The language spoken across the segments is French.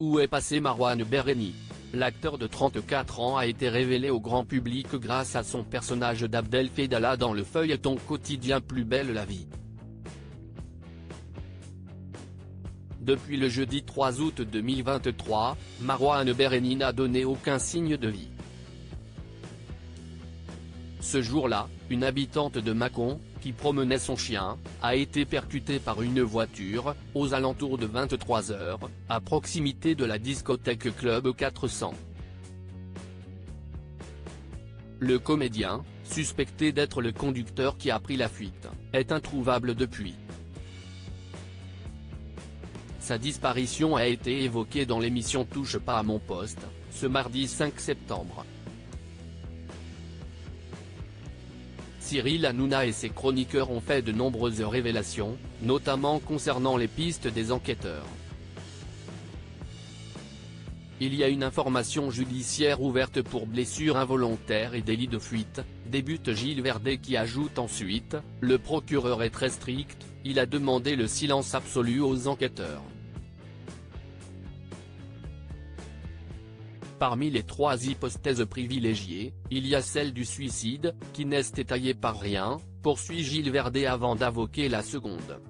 Où est passé Marouane Berreni? L'acteur de 34 ans a été révélé au grand public grâce à son personnage d'Abdel Fedallah dans le feuilleton quotidien Plus belle la vie. Depuis le jeudi 3 août 2023, Marouane Berreni n'a donné aucun signe de vie. Ce jour-là, une habitante de Mâcon, qui promenait son chien, a été percutée par une voiture, aux alentours de 23 h, à proximité de la discothèque Club 400. Le comédien, suspecté d'être le conducteur qui a pris la fuite, est introuvable depuis. Sa disparition a été évoquée dans l'émission Touche pas à mon poste, ce mardi 5 septembre. Cyril Hanouna et ses chroniqueurs ont fait de nombreuses révélations, notamment concernant les pistes des enquêteurs. Il y a une information judiciaire ouverte pour blessure involontaire et délit de fuite, débute Gilles Verdet qui ajoute ensuite, le procureur est très strict, il a demandé le silence absolu aux enquêteurs. Parmi les 3 hypothèses privilégiées, il y a celle du suicide, qui n'est étayée par rien, poursuit Gilles Verdet avant d'invoquer la seconde.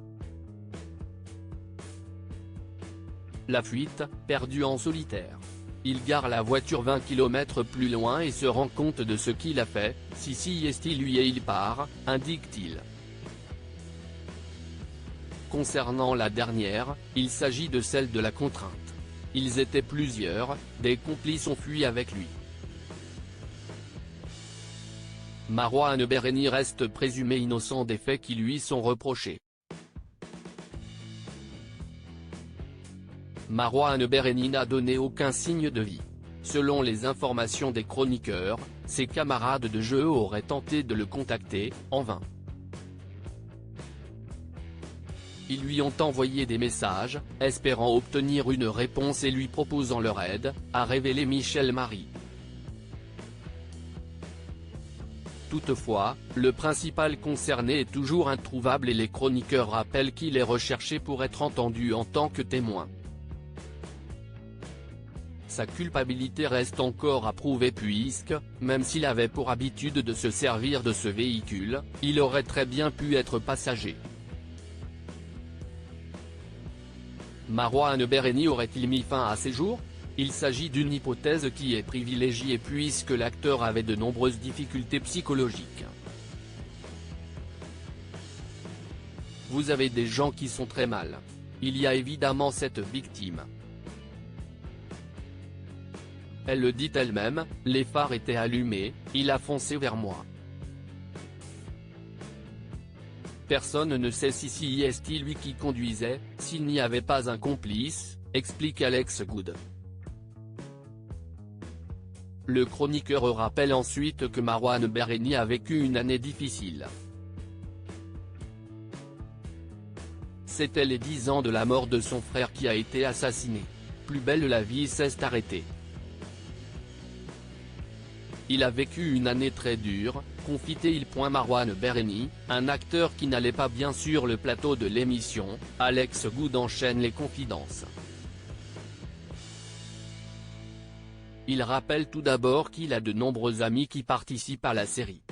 La fuite, perdue en solitaire. Il gare la voiture 20 km plus loin et se rend compte de ce qu'il a fait, si est-il lui et il part, indique-t-il. Concernant la dernière, il s'agit de celle de la contrainte. Ils étaient plusieurs, des complices ont fui avec lui. Marouane Berreni reste présumé innocent des faits qui lui sont reprochés. Marouane Berreni n'a donné aucun signe de vie. Selon les informations des chroniqueurs, ses camarades de jeu auraient tenté de le contacter, en vain. Ils lui ont envoyé des messages, espérant obtenir une réponse et lui proposant leur aide, a révélé Michel Marie. Toutefois, le principal concerné est toujours introuvable et les chroniqueurs rappellent qu'il est recherché pour être entendu en tant que témoin. Sa culpabilité reste encore à prouver puisque, même s'il avait pour habitude de se servir de ce véhicule, il aurait très bien pu être passager. Marouane Berreni aurait-il mis fin à ses jours? Il s'agit d'une hypothèse qui est privilégiée puisque l'acteur avait de nombreuses difficultés psychologiques. Vous avez des gens qui sont très mal. Il y a évidemment cette victime. Elle le dit elle-même, les phares étaient allumés, il a foncé vers moi. Personne ne sait si est-il lui qui conduisait, s'il n'y avait pas un complice, explique Alex Good. Le chroniqueur rappelle ensuite que Marouane Berreni a vécu une année difficile. C'était les 10 ans de la mort de son frère qui a été assassiné. Plus belle la vie s'est arrêtée. Il a vécu une année très dure, confie-t-il. Marouane Berreni, un acteur qui n'allait pas bien sur le plateau de l'émission, Alex Good enchaîne les confidences. Il rappelle tout d'abord qu'il a de nombreux amis qui participent à la série.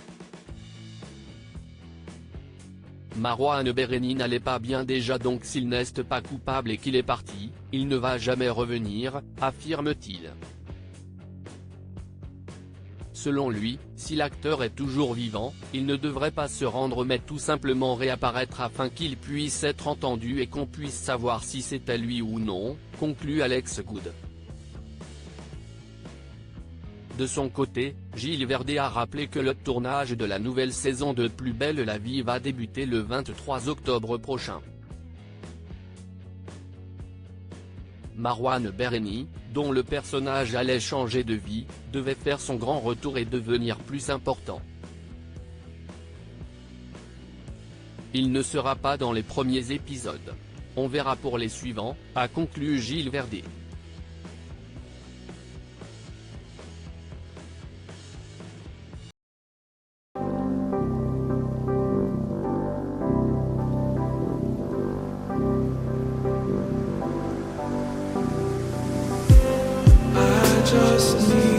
Marouane Berreni n'allait pas bien déjà, donc s'il n'est pas coupable et qu'il est parti, il ne va jamais revenir, affirme-t-il. Selon lui, si l'acteur est toujours vivant, il ne devrait pas se rendre mais tout simplement réapparaître afin qu'il puisse être entendu et qu'on puisse savoir si c'était lui ou non, conclut Alex Good. De son côté, Gilles Verdet a rappelé que le tournage de la nouvelle saison de Plus belle la vie va débuter le 23 octobre prochain. Marouane Berreni, dont le personnage allait changer de vie, devait faire son grand retour et devenir plus important. Il ne sera pas dans les premiers épisodes. On verra pour les suivants, a conclu Gilles Verdet. just me.